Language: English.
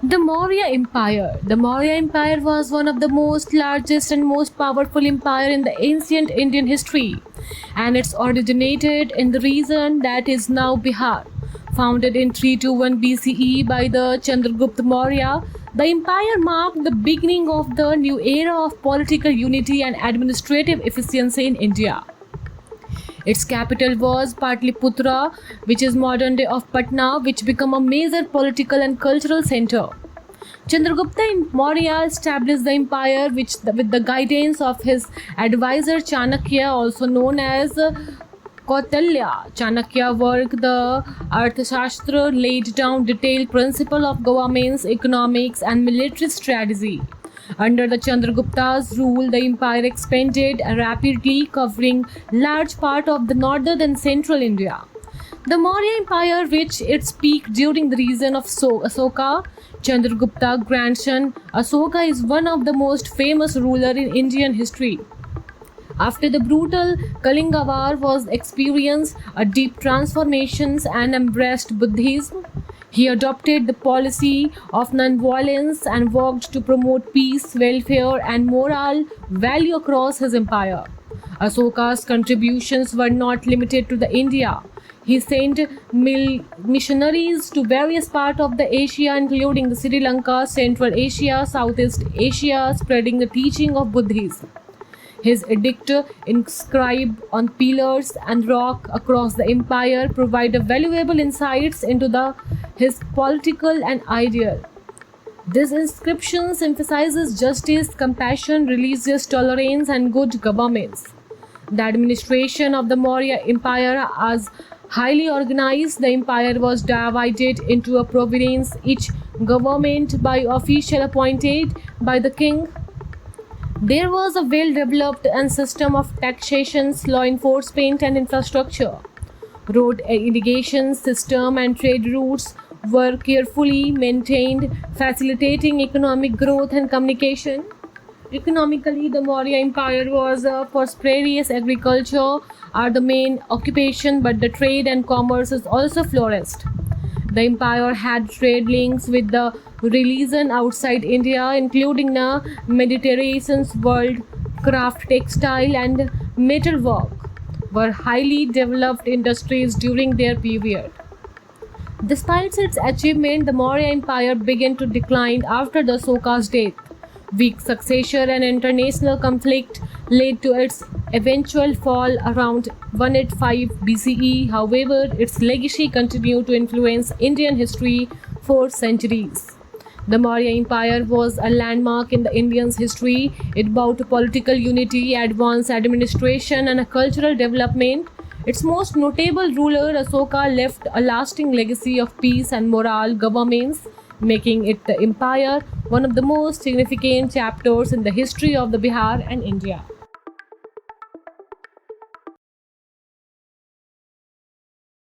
The Maurya Empire. The Maurya Empire was one of the most largest and most powerful empire in the ancient Indian history, and it's originated in the region that is now Bihar. Founded in 321 BCE by the Chandragupta Maurya, the empire marked the beginning of the new era of political unity and administrative efficiency in India. Its capital was Patliputra, which is modern day of Patna, which became a major political and cultural center. Chandragupta Maurya established the empire with the guidance of his advisor Chanakya, also known as Kautilya. Chanakya worked the Arthashastra, laid down detailed principle of governance, economics, and military strategy. Under the Chandragupta's rule, the empire expanded rapidly, covering large part of the northern and central India. The Maurya Empire reached its peak during the reign of Asoka. Chandragupta's grandson Asoka is one of the most famous rulers in Indian history. After the brutal Kalinga War was experienced a deep transformations and embraced Buddhism. He adopted the policy of non-violence and worked to promote peace, welfare, and moral value across his empire. Asoka's contributions were not limited to the India. He sent missionaries to various parts of the Asia, including the Sri Lanka, Central Asia, Southeast Asia, spreading the teaching of Buddhism. His edict inscribed on pillars and rock across the empire provide valuable insights into his political and ideal. These inscriptions emphasizes justice, compassion, religious tolerance, and good governance. The administration of the Maurya Empire was highly organized. The empire was divided into a province, each government by official appointed by the king. There was a well-developed and system of taxation, law enforcement, and infrastructure. Road irrigation system and trade routes were carefully maintained, facilitating economic growth and communication. Economically, the Maurya Empire was prosperous. Agriculture are the main occupation, but the trade and commerce is also flourished. The empire had trade links with the religion outside India, including the Mediterranean world. Craft, textile, and metalwork were highly developed industries during their period. Despite its achievement, the Maurya Empire began to decline after the Asoka's death. Weak succession and international conflict led to its eventual fall around 185 BCE. However, its legacy continued to influence Indian history for centuries. The Maurya Empire was a landmark in the Indians' history. It brought political unity, advanced administration, and a cultural development. Its most notable ruler, Asoka, left a lasting legacy of peace and moral governance, making it the empire one of the most significant chapters in the history of the Bihar and India.